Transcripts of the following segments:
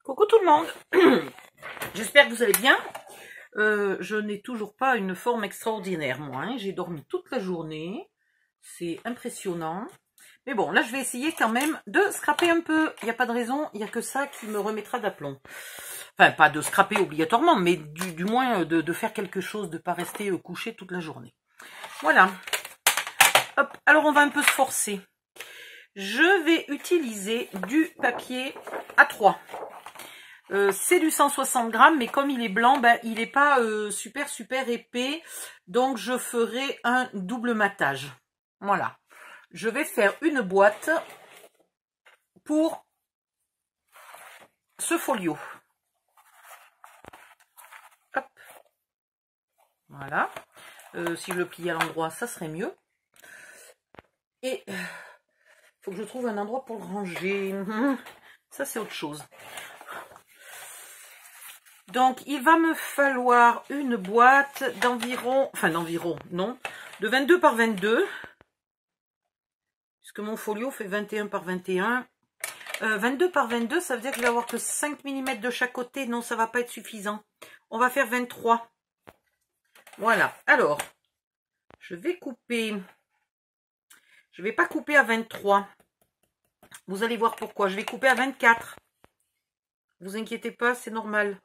Coucou tout le monde. J'espère que vous allez bien. Je n'ai toujours pas une forme extraordinaire, moi. J'ai dormi toute la journée. C'est impressionnant. Mais bon, là, je vais essayer quand même de scraper un peu. Il n'y a pas de raison, il n'y a que ça qui me remettra d'aplomb. Enfin, pas de scraper obligatoirement, mais du moins de faire quelque chose, de ne pas rester couché toute la journée. Voilà. Hop, alors on va un peu se forcer. Je vais utiliser du papier A3. C'est du 160 grammes, mais comme il est blanc, ben, il n'est pas super épais. Donc, je ferai un double matage. Voilà. Je vais faire une boîte pour ce folio. Hop. Voilà. Si je le plie à l'endroit, ça serait mieux. Et il faut que je trouve un endroit pour le ranger. Ça, c'est autre chose. Donc, il va me falloir une boîte d'environ, de 22 par 22. Puisque mon folio fait 21 par 21. 22 par 22, ça veut dire que je vais avoir que 5 mm de chaque côté. Non, ça va pas être suffisant. On va faire 23. Voilà. Alors, je vais couper. Je vais pas couper à 23. Vous allez voir pourquoi. Je vais couper à 24. Vous inquiétez pas, c'est normal.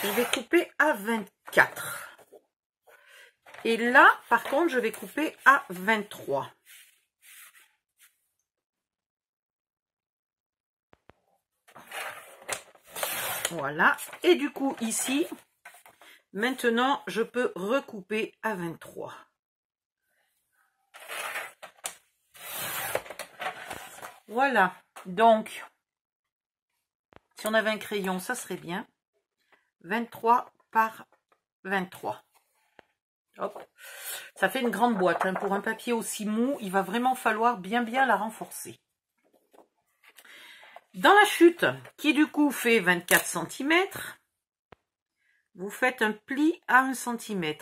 Je vais couper à 24. Et là, par contre, je vais couper à 23. Voilà. Et du coup, ici, maintenant, je peux recouper à 23. Voilà. Donc, si on avait un crayon, ça serait bien. 23 par 23. Hop. Ça fait une grande boîte. Hein. Pour un papier aussi mou, il va vraiment falloir bien la renforcer. Dans la chute, qui du coup fait 24 cm, vous faites un pli à 1 cm.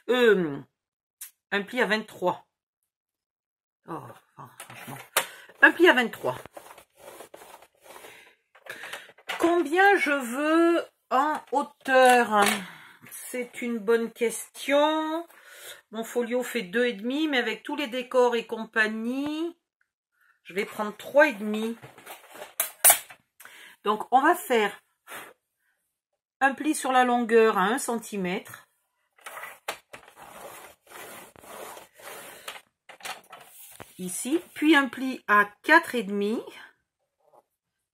Un pli à 23. Oh, franchement. Un pli à 23. Combien je veux en hauteur? C'est une bonne question. Mon folio fait 2,5, mais avec tous les décors et compagnie, je vais prendre 3,5. Donc, on va faire un pli sur la longueur à 1 cm. Ici. Puis un pli à 4,5.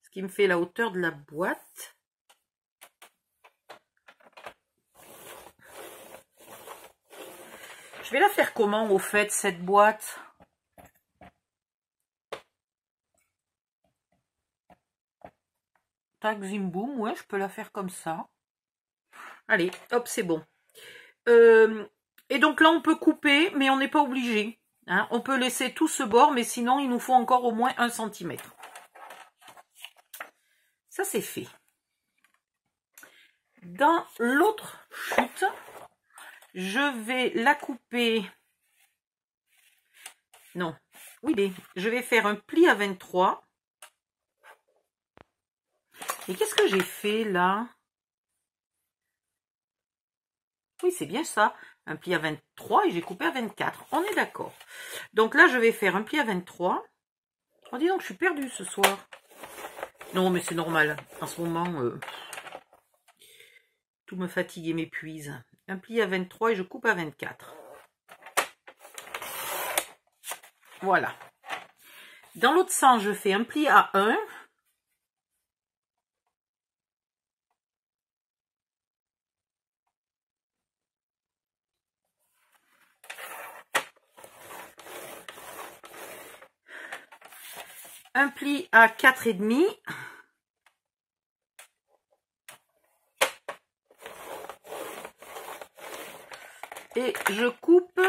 Ce qui me fait la hauteur de la boîte. Je vais la faire comment, au fait, cette boîte? Tac, zim, boum, ouais, je peux la faire comme ça. Allez, hop, c'est bon. Et donc là, on peut couper, mais on n'est pas obligé. Hein. On peut laisser tout ce bord, mais sinon, il nous faut encore au moins 1 cm. Ça, c'est fait. Dans l'autre chute, je vais la couper. Non, oui, je vais faire un pli à 23. Et qu'est-ce que j'ai fait là? Oui, c'est bien ça. Un pli à 23 et j'ai coupé à 24. On est d'accord. Donc là, je vais faire un pli à 23. Oh, dis donc, je suis perdue ce soir. Non, mais c'est normal. En ce moment, tout me fatigue et m'épuise. Un pli à 23 et je coupe à 24. Voilà. Dans l'autre sens, je fais un pli à 1. Un pli à 4,5. Et je coupe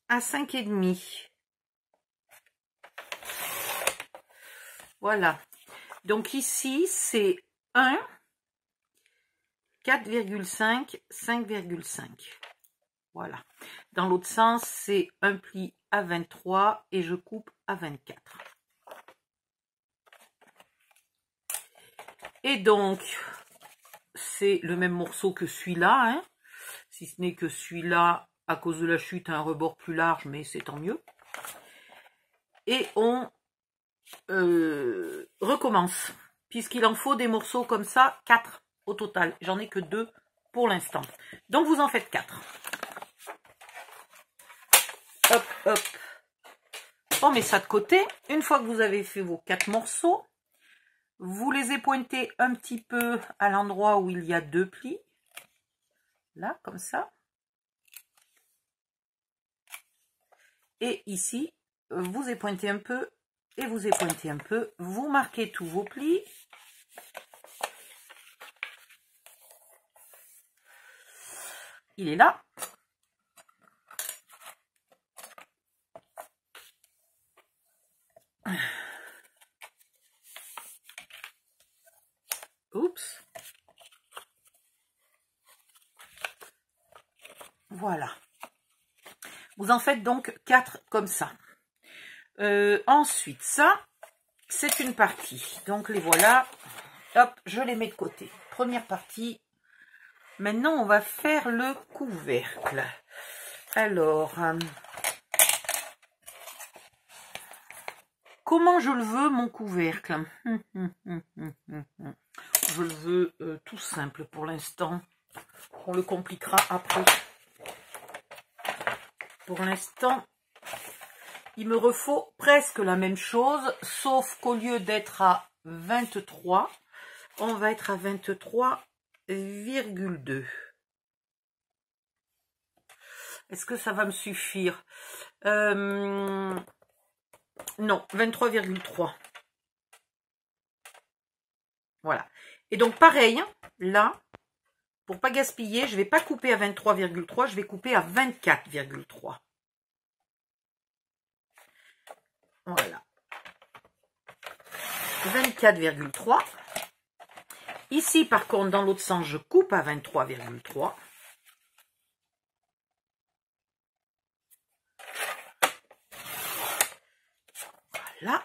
à 5,5. Voilà. Donc ici, c'est 1, 4,5, 5,5. Voilà. Dans l'autre sens, c'est un pli à 23 et je coupe à 24. Et donc, c'est le même morceau que celui-là, hein, si ce n'est que celui-là, à cause de la chute, a un rebord plus large, mais c'est tant mieux. Et on recommence, puisqu'il en faut des morceaux comme ça, 4 au total. J'en ai que 2 pour l'instant. Donc, vous en faites 4. Hop, hop. On met ça de côté. Une fois que vous avez fait vos 4 morceaux, vous les épointez un petit peu à l'endroit où il y a 2 plis. Là, comme ça. Et ici, vous épointez un peu et vous épointez un peu. Vous marquez tous vos plis. Il est là. Oups. Voilà. Vous en faites donc 4 comme ça. Ensuite, ça, c'est une partie. Donc, les voilà. Hop, je les mets de côté. Première partie. Maintenant, on va faire le couvercle. Alors, comment je le veux, mon couvercle? Je le veux tout simple pour l'instant. On le compliquera après. Pour l'instant, il me refaut presque la même chose, sauf qu'au lieu d'être à 23, on va être à 23,2. Est-ce que ça va me suffire? Non, 23,3. Voilà. Et donc, pareil, là, pour pas gaspiller, je ne vais pas couper à 23,3, je vais couper à 24,3. Voilà. 24,3. Ici, par contre, dans l'autre sens, je coupe à 23,3. Voilà.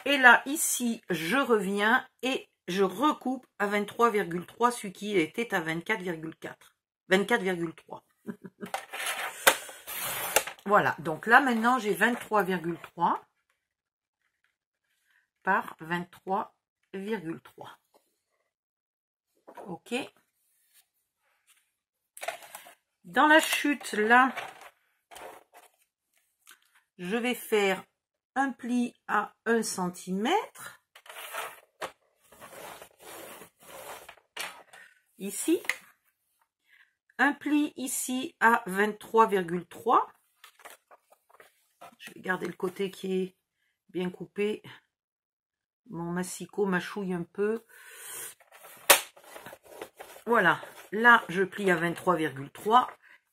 Et là, ici, je reviens et je recoupe à 23,3, celui qui était à 24,4. 24,3. Voilà, donc là, maintenant, j'ai 23,3 par 23,3. OK. Dans la chute, là, je vais faire un pli à 1 cm. Ici. Un pli ici à 23,3. Je vais garder le côté qui est bien coupé. Mon massicot mâchouille un peu. Voilà. Là, je plie à 23,3.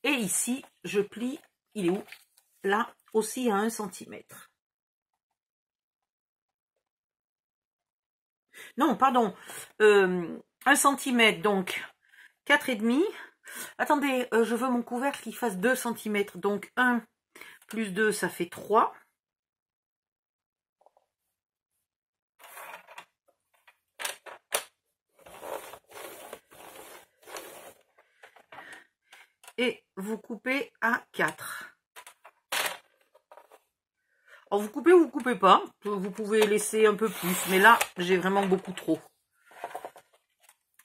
Et ici, je plie, il est où? Là, aussi à 1 cm. Non, pardon. 1 cm, donc 4,5. Attendez, je veux mon couvercle qui fasse 2 cm. Donc 1 plus 2, ça fait 3. Et vous coupez à 4. Alors vous coupez ou vous coupez pas. Vous pouvez laisser un peu plus. Mais là, j'ai vraiment beaucoup trop.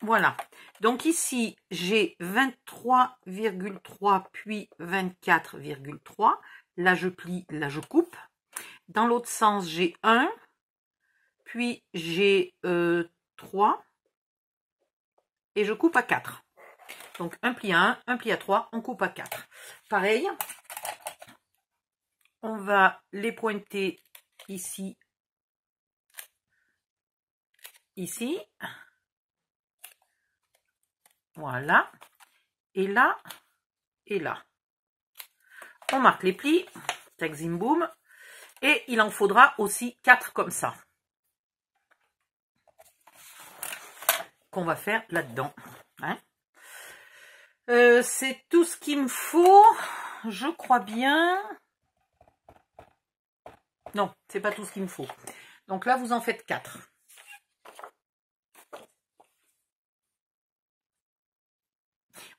Voilà. Donc ici, j'ai 23,3 puis 24,3. Là, je plie, là, je coupe. Dans l'autre sens, j'ai 1. Puis j'ai 3. Et je coupe à 4. Donc un pli à 1, un pli à 3, on coupe à 4. Pareil, on va les pointer ici, ici. Voilà. Et là, et là. On marque les plis, tac zim boum. Et il en faudra aussi 4 comme ça. Qu'on va faire là-dedans. Hein? C'est tout ce qu'il me faut, je crois bien. Non, c'est pas tout ce qu'il me faut. Donc là, vous en faites 4.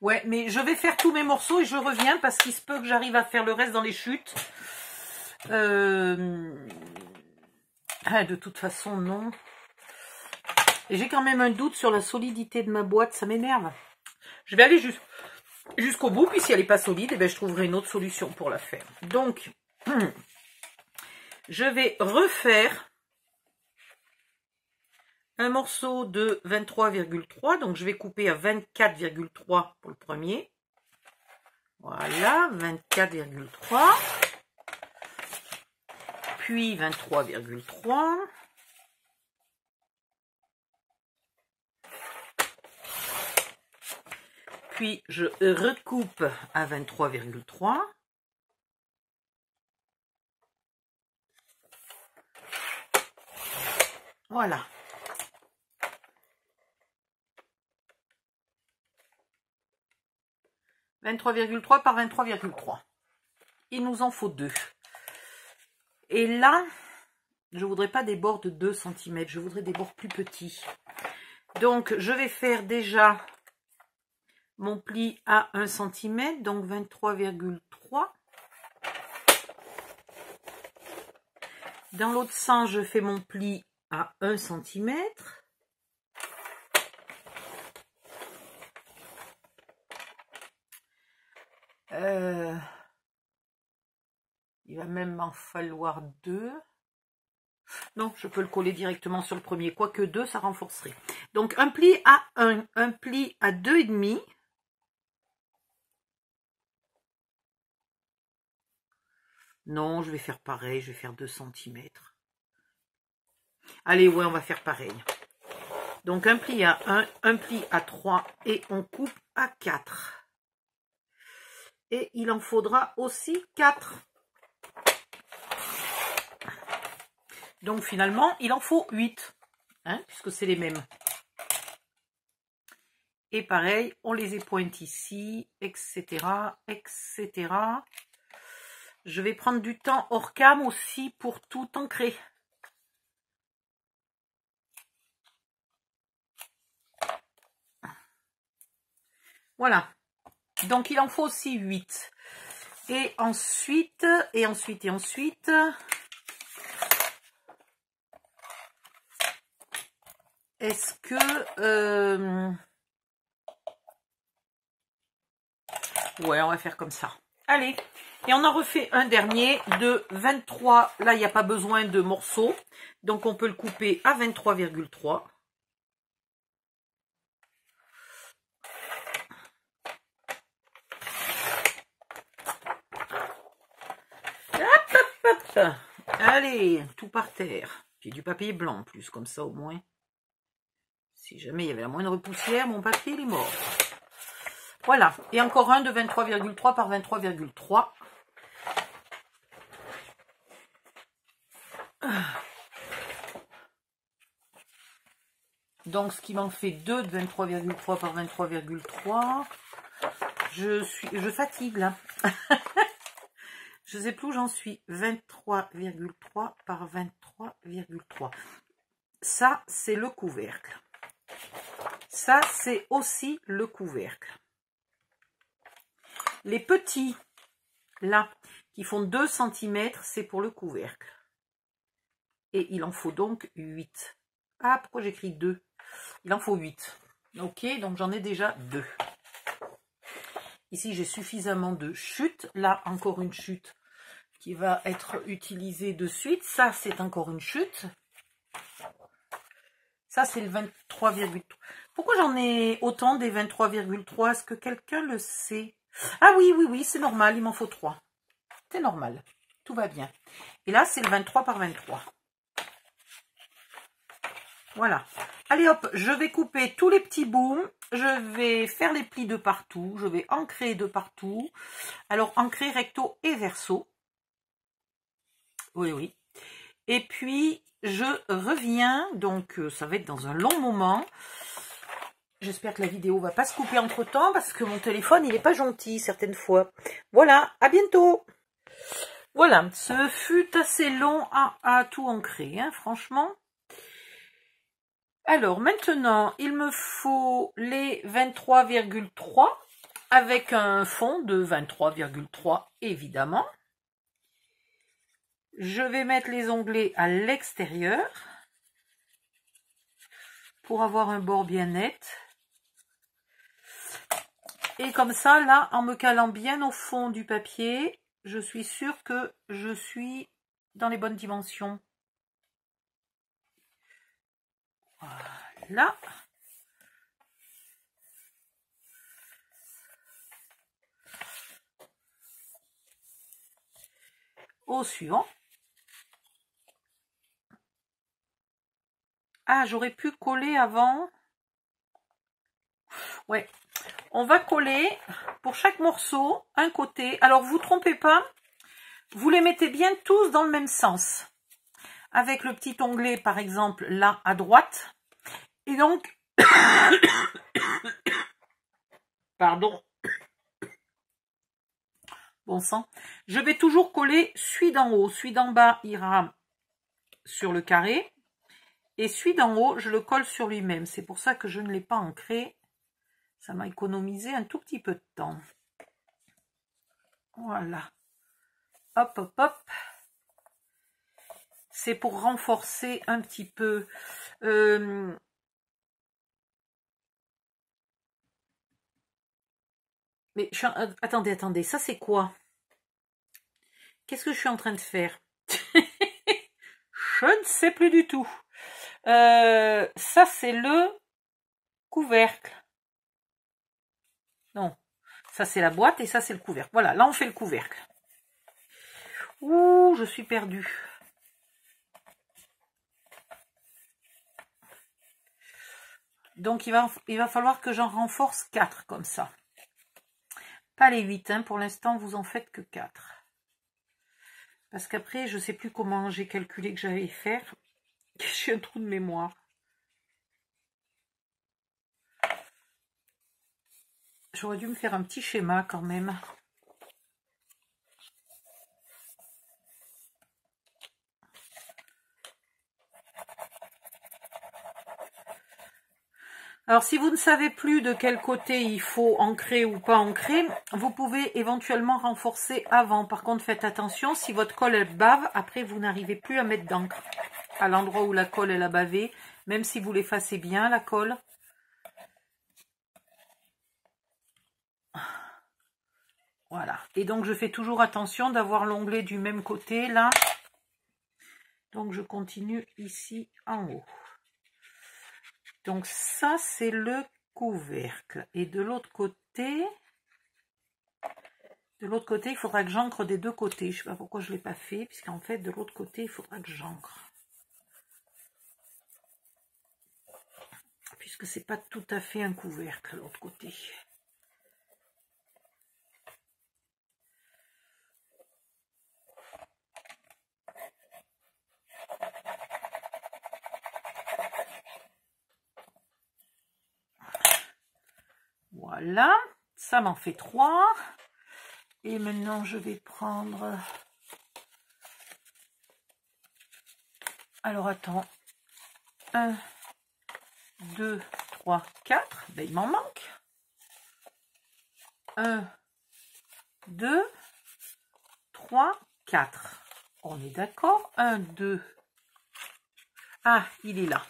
Ouais, mais je vais faire tous mes morceaux et je reviens parce qu'il se peut que j'arrive à faire le reste dans les chutes. De toute façon, non. Et j'ai quand même un doute sur la solidité de ma boîte, ça m'énerve. Je vais aller jusqu'au bout, puis si elle n'est pas solide, eh bien, je trouverai une autre solution pour la faire. Donc, je vais refaire un morceau de 23,3, donc je vais couper à 24,3 pour le premier. Voilà, 24,3. Puis 23,3. Puis je recoupe à 23,3. Voilà. « 23,3 par 23,3. Il nous en faut 2. Et là, je voudrais pas des bords de 2 cm. Je voudrais des bords plus petits. Donc, je vais faire déjà mon pli à 1 cm. Donc, 23,3. Dans l'autre sens, je fais mon pli à 1 cm. Il va même m'en falloir 2. Non, je peux le coller directement sur le premier. Quoique 2, ça renforcerait. Donc, un pli à 1, un pli à 2,5. Non, je vais faire pareil. Je vais faire 2 cm. Allez, ouais, on va faire pareil. Donc, un pli à 1, un pli à 3 et on coupe à 4. Et il en faudra aussi 4. Donc, finalement, il en faut 8. Hein, puisque c'est les mêmes. Et pareil, on les épointe ici, etc., etc. Je vais prendre du temps hors cam aussi pour tout ancrer. Voilà. Donc, il en faut aussi 8. Et ensuite, est-ce que... Ouais, on va faire comme ça. Allez, et on en refait un dernier de 23. Là, il n'y a pas besoin de morceaux. Donc, on peut le couper à 23,3. Allez, tout par terre. J'ai du papier blanc en plus, comme ça au moins. Si jamais il y avait la moindre poussière, mon papier il est mort. Voilà, et encore un de 23,3 par 23,3. Donc ce qui m'en fait 2 de 23,3 par 23,3. Je fatigue là. Je sais plus où j'en suis. 23,3 par 23,3. Ça, c'est le couvercle. Ça, c'est aussi le couvercle. Les petits, là, qui font 2 cm, c'est pour le couvercle. Et il en faut donc 8. Ah, pourquoi j'écris 2? Il en faut 8. Ok, donc j'en ai déjà 2. Ici, j'ai suffisamment de chutes. Là, encore une chute qui va être utilisée de suite. Ça, c'est encore une chute. Ça, c'est le 23,3. Pourquoi j'en ai autant des 23,3? Est-ce que quelqu'un le sait? Ah oui, oui, oui, c'est normal, il m'en faut 3. C'est normal, tout va bien. Et là, c'est le 23 par 23. Voilà. Allez hop, je vais couper tous les petits bouts. Je vais faire les plis de partout. Je vais ancrer de partout. Alors, ancrer recto et verso. Oui, oui. Et puis, je reviens. Donc, ça va être dans un long moment. J'espère que la vidéo va pas se couper entre temps parce que mon téléphone il est pas gentil certaines fois. Voilà, à bientôt. Voilà, ce fut assez long à tout ancrer, hein, franchement. Alors maintenant, il me faut les 23,3 avec un fond de 23,3 évidemment. Je vais mettre les onglets à l'extérieur pour avoir un bord bien net. Et comme ça, là, en me calant bien au fond du papier, je suis sûre que je suis dans les bonnes dimensions. Voilà. Au suivant. Ah, j'aurais pu coller avant. Ouais. On va coller pour chaque morceau un côté. Alors, vous trompez pas. Vous les mettez bien tous dans le même sens. Avec le petit onglet, par exemple, là, à droite. Et donc... Pardon. Bon sang. Je vais toujours coller celui d'en haut. Celui d'en bas ira sur le carré. Et celui d'en haut, je le colle sur lui-même. C'est pour ça que je ne l'ai pas ancré. Ça m'a économisé un tout petit peu de temps. Voilà. Hop, hop, hop. C'est pour renforcer un petit peu. Mais attendez, attendez. Ça, c'est quoi? Qu'est-ce que je suis en train de faire? Je ne sais plus du tout. Ça, c'est le couvercle. Non. Ça, c'est la boîte et ça, c'est le couvercle. Voilà, là, on fait le couvercle. Ouh, je suis perdue. Donc, il va falloir que j'en renforce 4 comme ça. Pas les 8, hein. Pour l'instant, vous en faites que 4. Parce qu'après, je ne sais plus comment j'ai calculé que j'allais faire. J'ai un trou de mémoire. J'aurais dû me faire un petit schéma quand même. Alors, si vous ne savez plus de quel côté il faut ancrer ou pas ancrer, vous pouvez éventuellement renforcer avant. Par contre, faites attention, si votre colle elle bave, après vous n'arrivez plus à mettre d'encre à l'endroit où la colle elle a bavé, même si vous l'effacez bien la colle. Voilà. Et donc, je fais toujours attention d'avoir l'onglet du même côté, là. Donc, je continue ici en haut. Donc, ça, c'est le couvercle. Et de l'autre côté, il faudra que j'ancre des deux côtés. Je ne sais pas pourquoi je ne l'ai pas fait, puisqu'en fait, de l'autre côté, il faudra que j'ancre. Puisque c'est pas tout à fait un couvercle, l'autre côté. Voilà, ça m'en fait 3. Et maintenant, je vais prendre... Alors, attends. 1, 2, 3, 4. Ben, il m'en manque. 1, 2, 3, 4. On est d'accord? 1, 2. Ah, il est là.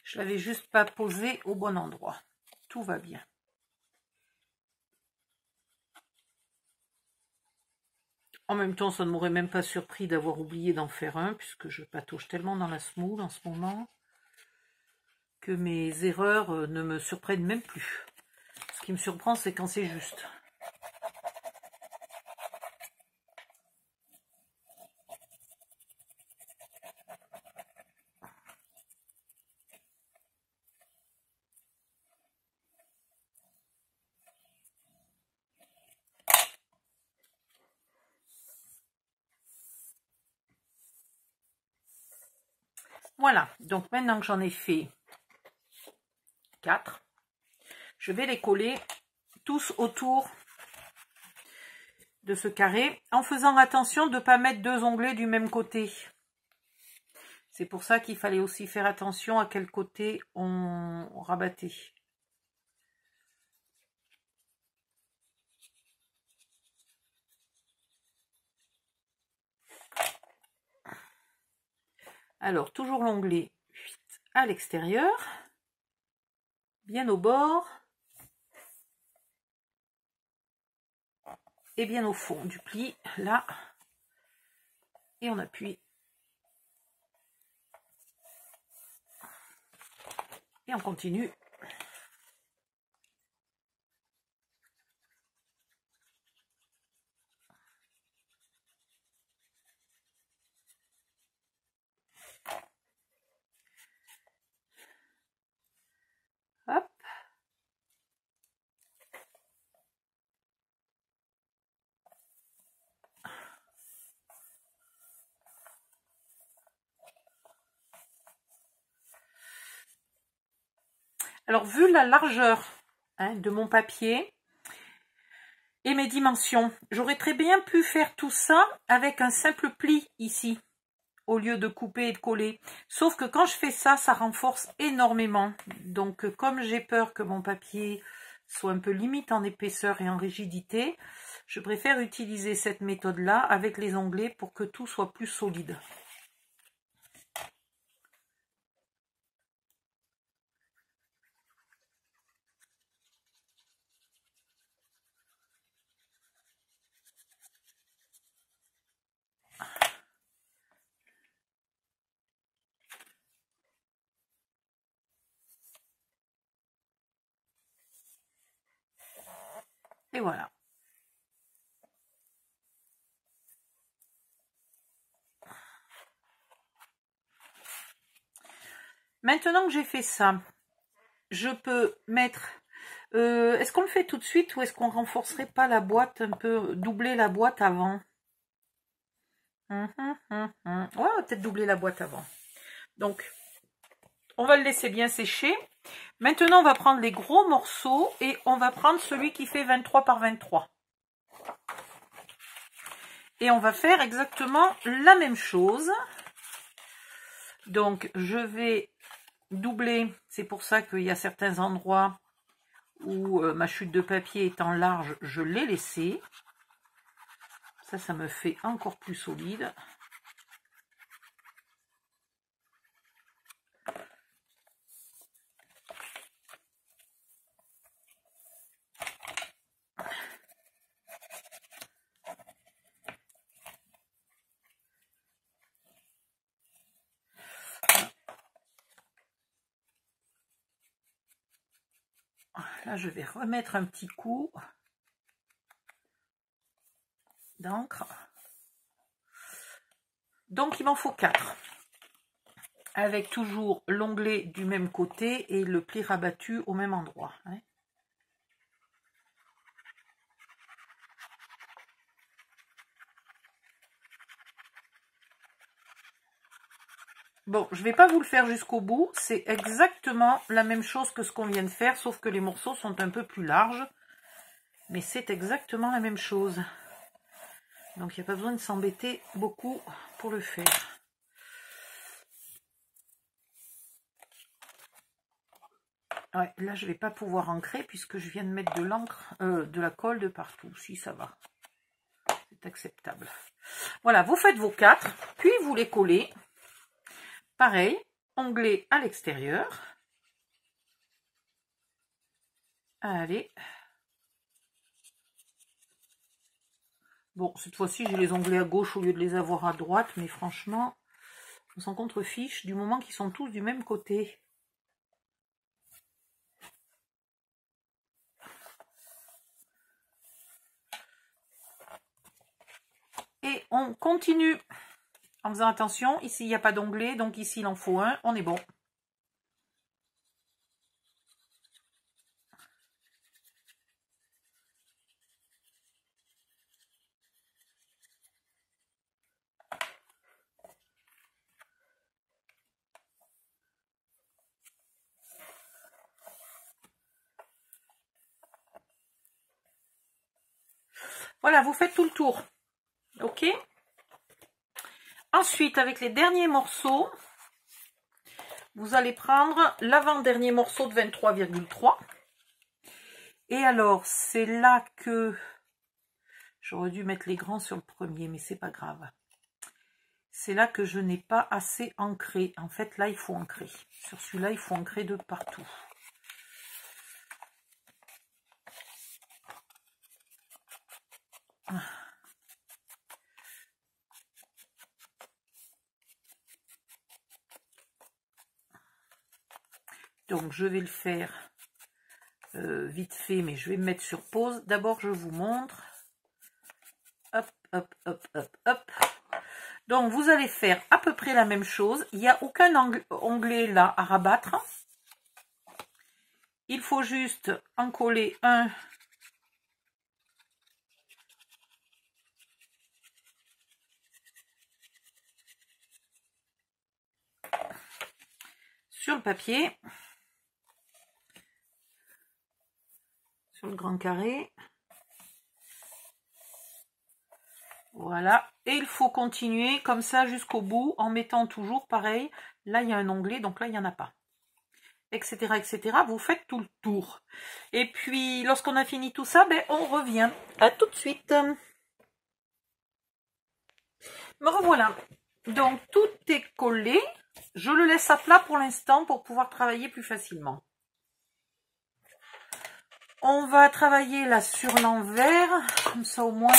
Je l'avais juste pas posé au bon endroit. Tout va bien. En même temps, ça ne m'aurait même pas surpris d'avoir oublié d'en faire un, puisque je patauge tellement dans la semoule en ce moment que mes erreurs ne me surprennent même plus. Ce qui me surprend, c'est quand c'est juste. Voilà, donc maintenant que j'en ai fait 4. Je vais les coller tous autour de ce carré, en faisant attention de ne pas mettre 2 onglets du même côté. C'est pour ça qu'il fallait aussi faire attention à quel côté on rabattait. Alors, toujours l'onglet à l'extérieur, bien au bord et bien au fond du pli, là, et on appuie. Et on continue. Hop. Alors, vu la largeur de mon papier et mes dimensions, j'aurais très bien pu faire tout ça avec un simple pli ici, au lieu de couper et de coller. Sauf que quand je fais ça, ça renforce énormément. Donc, comme j'ai peur que mon papier soit un peu limite en épaisseur et en rigidité, je préfère utiliser cette méthode-là avec les onglets pour que tout soit plus solide. Et voilà. Maintenant que j'ai fait ça, je peux mettre... est-ce qu'on le fait tout de suite ou est-ce qu'on renforcerait pas la boîte un peu, doubler la boîte avant? Ouais, on va peut-être doubler la boîte avant. Donc, on va le laisser bien sécher. Maintenant, on va prendre les gros morceaux et on va prendre celui qui fait 23 par 23. Et on va faire exactement la même chose. Donc, je vais doubler. C'est pour ça qu'il y a certains endroits où ma chute de papier étant large, je l'ai laissé. Ça me fait encore plus solide. Là, je vais remettre un petit coup d'encre. Donc, il m'en faut 4. Avec toujours l'onglet du même côté et le pli rabattu au même endroit. Bon, je ne vais pas vous le faire jusqu'au bout. C'est exactement la même chose que ce qu'on vient de faire, sauf que les morceaux sont un peu plus larges. Mais c'est exactement la même chose. Donc, il n'y a pas besoin de s'embêter beaucoup pour le faire. Ouais, là, je ne vais pas pouvoir ancrer puisque je viens de mettre de l'encre, de la colle de partout. Si, ça va. C'est acceptable. Voilà, vous faites vos 4, puis vous les collez. Pareil, onglet à l'extérieur. Allez. Bon, cette fois-ci, j'ai les onglets à gauche au lieu de les avoir à droite, mais franchement, on s'en contrefiche du moment qu'ils sont tous du même côté. Et on continue en faisant attention. Ici, il n'y a pas d'onglet, donc ici, il en faut un. On est bon. Voilà, vous faites tout le tour. Ok. Ensuite, avec les derniers morceaux, vous allez prendre l'avant-dernier morceau de 23,3. Et alors, c'est là que... J'aurais dû mettre les grands sur le premier, mais c'est pas grave. C'est là que je n'ai pas assez ancré. En fait, là, il faut ancrer. Sur celui-là, il faut ancrer de partout. Donc, je vais le faire vite fait, mais je vais me mettre sur pause. D'abord, je vous montre. Hop, hop, hop, hop, hop. Donc, vous allez faire à peu près la même chose. Il n'y a aucun onglet là à rabattre. Il faut juste en coller un sur le papier, sur le grand carré. Voilà. Et il faut continuer comme ça jusqu'au bout en mettant toujours pareil. Là, il y a un onglet, donc là, il n'y en a pas. Etc, etc. Vous faites tout le tour. Et puis, lorsqu'on a fini tout ça, ben, on revient. À tout de suite. Me revoilà. Donc, tout est collé. Je le laisse à plat pour l'instant pour pouvoir travailler plus facilement. On va travailler là sur l'envers. Comme ça, au moins,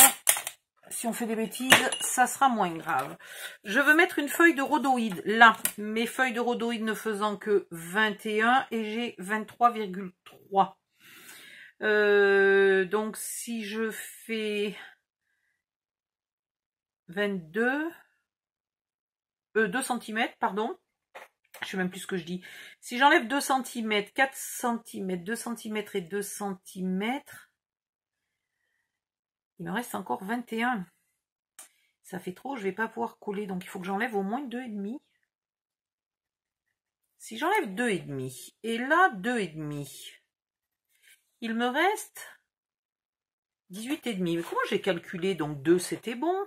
si on fait des bêtises, ça sera moins grave. Je veux mettre une feuille de rhodoïde. Là, mes feuilles de rhodoïde ne faisant que 21 et j'ai 23,3. Donc, si je fais 2 cm, pardon. Je sais même plus ce que je dis. Si j'enlève 2 cm, 4 cm, 2 cm et 2 cm, il me reste encore 21. Ça fait trop, je vais pas pouvoir coller, donc il faut que j'enlève au moins 2,5. Si j'enlève 2,5 et là 2,5, il me reste 18,5. Mais comment j'ai calculé? Donc 2 c'était bon.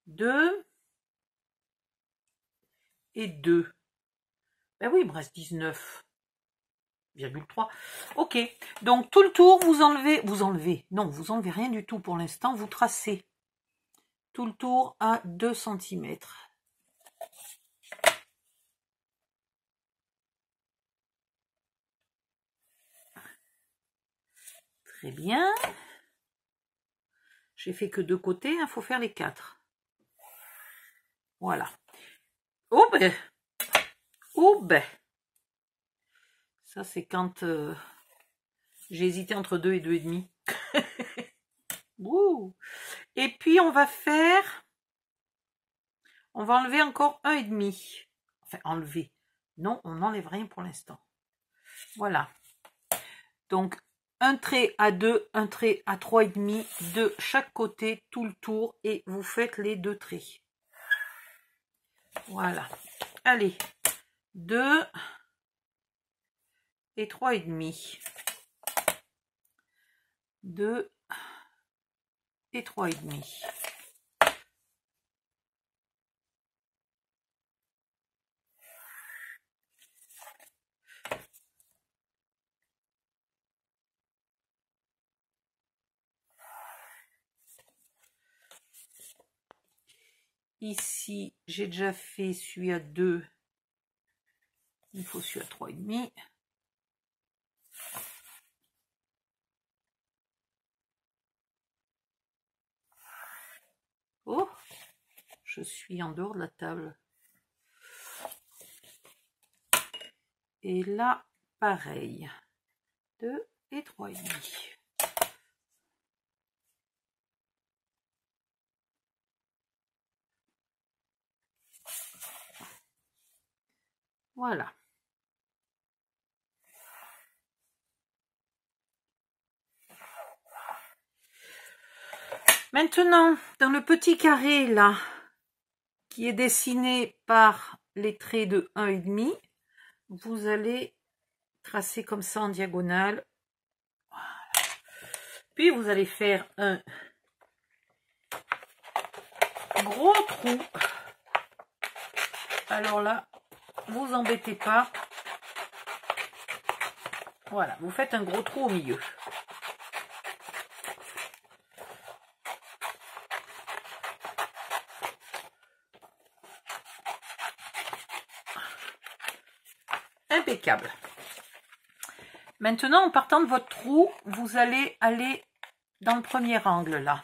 2 et 2. Ben oui, il me reste 19,3. Ok, donc tout le tour, vous enlevez, non, vous enlevez rien du tout pour l'instant, vous tracez tout le tour à 2 cm. Très bien. J'ai fait que 2 côtés, il faut faire les 4. Voilà. Oh ben, oh ben. Ça c'est quand j'ai hésité entre 2 et 2,5. Et puis on va faire, on va enlever encore 1,5. Enfin enlever. Non, on n'enlève rien pour l'instant. Voilà. Donc un trait à 2, un trait à 3,5 de chaque côté, tout le tour, et vous faites les 2 traits. Voilà. Allez, 2 et 3,5. 2 et 3,5. Ici, j'ai déjà fait celui à 2. Il faut celui à 3,5. Oh, je suis en dehors de la table. Et là, pareil. 2 et 3,5. Voilà. Maintenant, dans le petit carré là, qui est dessiné par les traits de 1,5, vous allez tracer comme ça en diagonale. Voilà. Puis vous allez faire un gros trou. Alors là, vous embêtez pas. Voilà, vous faites un gros trou au milieu. Impeccable. Maintenant, en partant de votre trou, vous allez aller dans le premier angle là.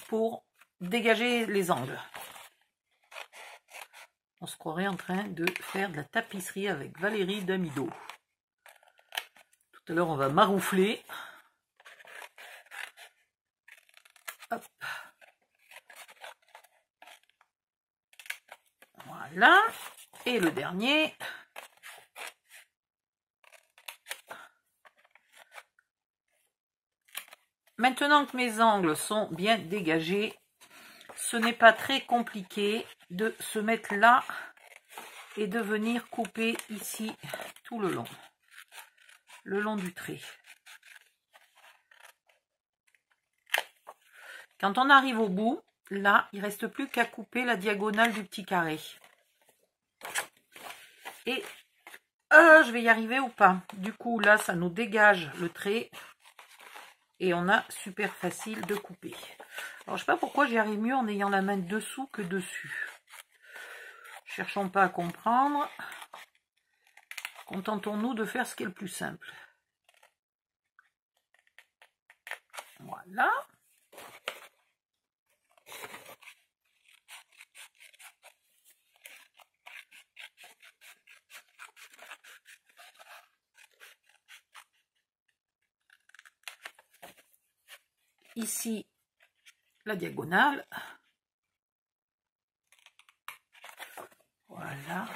Pour dégager les angles. On se croirait en train de faire de la tapisserie avec Valérie Damido. Tout à l'heure, on va maroufler. Hop. Voilà. Et le dernier. Maintenant que mes angles sont bien dégagés, ce n'est pas très compliqué de se mettre là et de venir couper ici tout le long du trait. Quand on arrive au bout, là, il ne reste plus qu'à couper la diagonale du petit carré. Et je vais y arriver ou pas? Du coup, là, ça nous dégage le trait. Et on a super facile de couper. Alors, je ne sais pas pourquoi j'y arrive mieux en ayant la main dessous que dessus. Cherchons pas à comprendre. Contentons-nous de faire ce qui est le plus simple. Voilà. Ici, la diagonale. Voilà.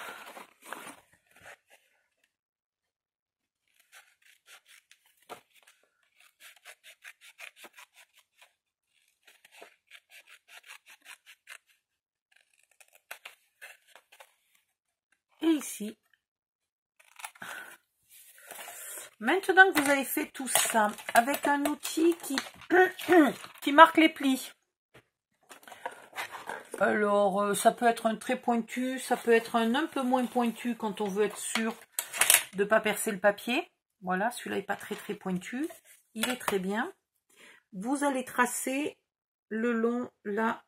Et ici. Maintenant que vous avez fait tout ça avec un outil qui marque les plis. Alors, ça peut être un très pointu, ça peut être un peu moins pointu quand on veut être sûr de ne pas percer le papier. Voilà, celui-là n'est pas très pointu. Il est très bien. Vous allez tracer le long là.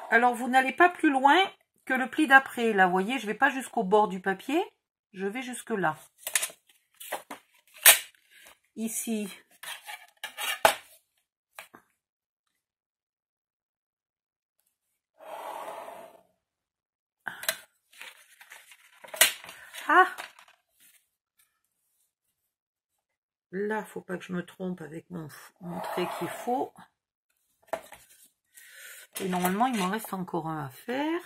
Alors, vous n'allez pas plus loin que le pli d'après. Là, vous voyez, je ne vais pas jusqu'au bord du papier. Je vais jusque là. Ici. Ah! Là, faut pas que je me trompe avec mon trait qui est faux. Et normalement, il m'en reste encore un à faire.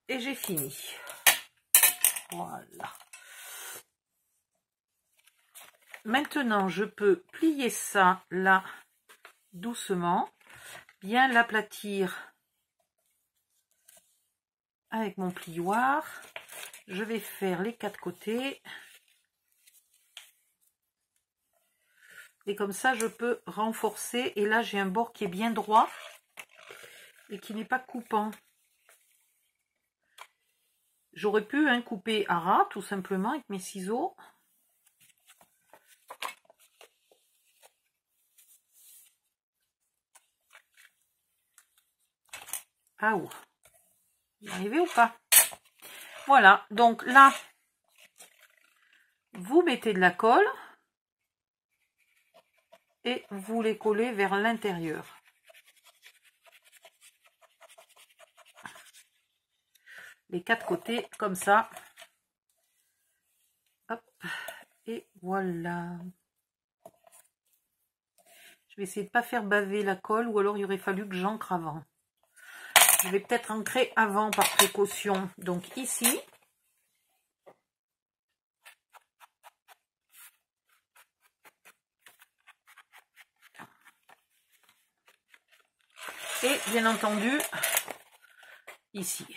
Et j'ai fini. Voilà. Maintenant, je peux plier ça là, doucement. Bien l'aplatir avec mon plioir. Je vais faire les 4 côtés. Et comme ça, je peux renforcer. Et là, j'ai un bord qui est bien droit et qui n'est pas coupant. J'aurais pu couper à ras, tout simplement, avec mes ciseaux. Ah ouh, y arrivez ou pas? Voilà, donc là, vous mettez de la colle et vous les collez vers l'intérieur. Les 4 côtés, comme ça. Hop, et voilà. Je vais essayer de ne pas faire baver la colle, ou alors il aurait fallu que j'ancre avant. Je vais peut-être ancrer avant par précaution. Donc ici. Et bien entendu, ici.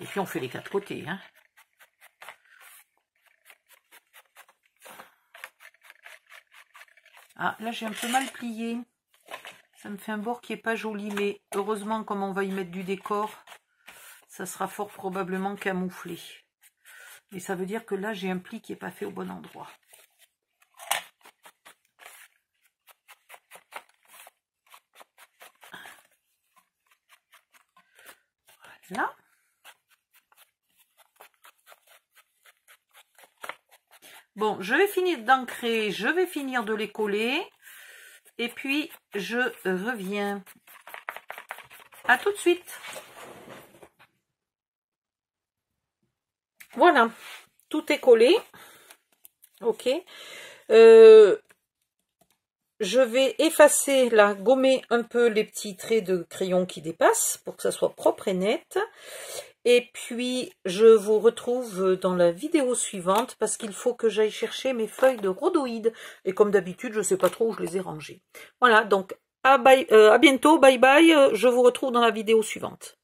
Et puis on fait les 4 côtés, hein. Ah, là j'ai un peu mal plié. Ça me fait un bord qui est pas joli, mais heureusement, comme on va y mettre du décor, ça sera fort probablement camouflé. Et ça veut dire que là, j'ai un pli qui n'est pas fait au bon endroit. Voilà. Bon, je vais finir d'ancrer, je vais finir de les coller. Et puis, je reviens. À tout de suite. Voilà, tout est collé. Ok. Je vais effacer, là, gommer un peu les petits traits de crayon qui dépassent pour que ça soit propre et net. Et puis, je vous retrouve dans la vidéo suivante parce qu'il faut que j'aille chercher mes feuilles de rhodoïde. Et comme d'habitude, je ne sais pas trop où je les ai rangées. Voilà, donc à bientôt, bye bye, je vous retrouve dans la vidéo suivante.